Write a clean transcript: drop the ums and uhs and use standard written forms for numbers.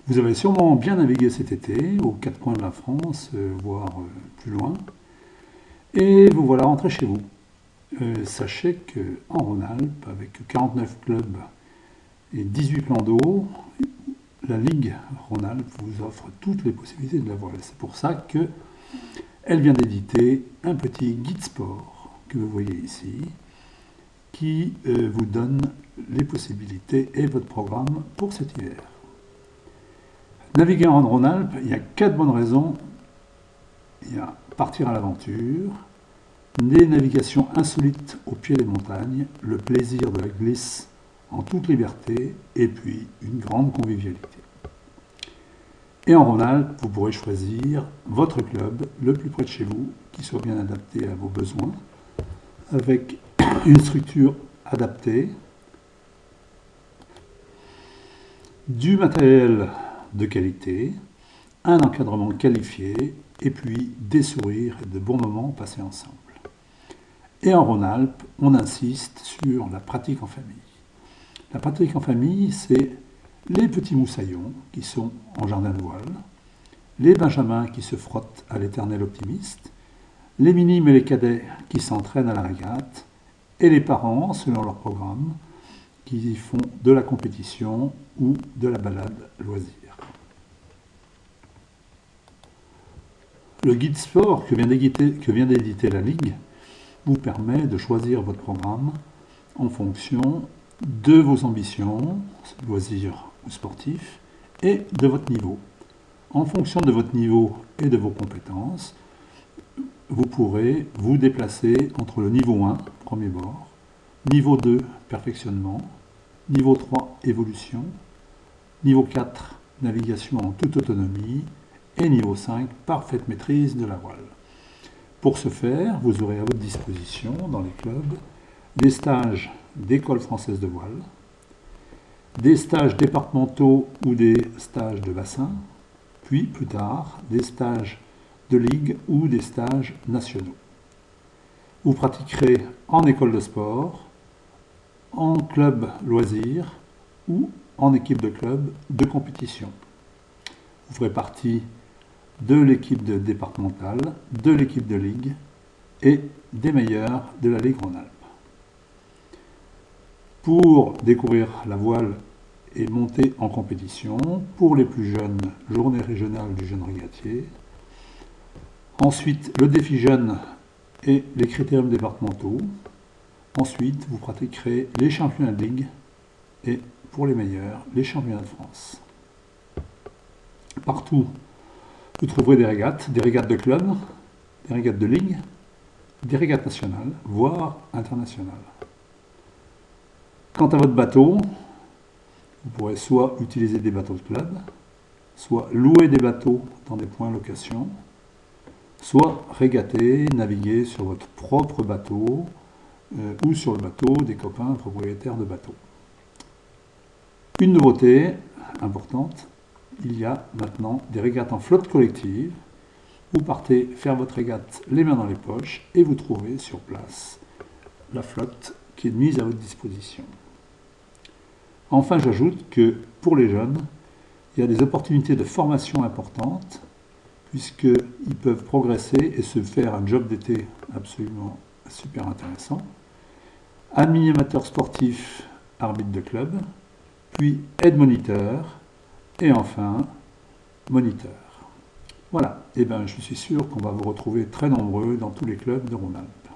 Vous avez sûrement bien navigué cet été aux quatre coins de la France, voire plus loin, et vous voilà rentré chez vous. Sachez qu'en Rhône-Alpes, avec 49 clubs et 18 plans d'eau, la Ligue Rhône-Alpes vous offre toutes les possibilités de la voile. C'est pour ça qu'elle vient d'éditer un petit guide sport que vous voyez ici, qui vous donne les possibilités et votre programme pour cet hiver. Naviguer en Rhône-Alpes, il y a 4 bonnes raisons. Il y a partir à l'aventure, des navigations insolites au pied des montagnes, le plaisir de la glisse en toute liberté, et puis une grande convivialité. Et en Rhône-Alpes, vous pourrez choisir votre club le plus près de chez vous, qui soit bien adapté à vos besoins, avec une structure adaptée, du matériel de qualité, un encadrement qualifié, et puis des sourires et de bons moments passés ensemble. Et en Rhône-Alpes, on insiste sur la pratique en famille. La pratique en famille, c'est les petits moussaillons qui sont en jardin de voile, les benjamins qui se frottent à l'éternel optimiste, les minimes et les cadets qui s'entraînent à la régate, et les parents, selon leur programme, qui font de la compétition ou de la balade loisir. Le guide sport que vient d'éditer la Ligue vous permet de choisir votre programme en fonction de vos ambitions, loisirs ou sportifs, et de votre niveau. En fonction de votre niveau et de vos compétences, vous pourrez vous déplacer entre le niveau 1, premier bord, niveau 2, perfectionnement, niveau 3, évolution, niveau 4, navigation en toute autonomie, et niveau 5, parfaite maîtrise de la voile. Pour ce faire, vous aurez à votre disposition, dans les clubs, des stages d'école française de voile, des stages départementaux ou des stages de bassin, puis plus tard, des stages de ligue ou des stages nationaux. Vous pratiquerez en école de sport, en club loisir ou en équipe de club de compétition. Vous ferez partie de l'équipe départementale, de l'équipe de ligue et des meilleurs de la Ligue Rhône-Alpes. Pour découvrir la voile et monter en compétition, pour les plus jeunes, journée régionale du jeune régatier. Ensuite, le défi jeune et les critériums départementaux. Ensuite, vous pratiquerez les championnats de ligue et, pour les meilleurs, les championnats de France. Partout, vous trouverez des régates de club, des régates de ligue, des régates nationales, voire internationales. Quant à votre bateau, vous pourrez soit utiliser des bateaux de club, soit louer des bateaux dans des points location, soit régater, naviguer sur votre propre bateau ou sur le bateau des copains propriétaires de bateaux. Une nouveauté importante, il y a maintenant des régates en flotte collective. Vous partez faire votre régate les mains dans les poches et vous trouvez sur place la flotte qui est mise à votre disposition. Enfin, j'ajoute que pour les jeunes, il y a des opportunités de formation importantes puisqu'ils peuvent progresser et se faire un job d'été absolument super intéressant. Animateur sportif, arbitre de club, puis aide-moniteur, et enfin, moniteur. Voilà, et bien je suis sûr qu'on va vous retrouver très nombreux dans tous les clubs de Rhône-Alpes.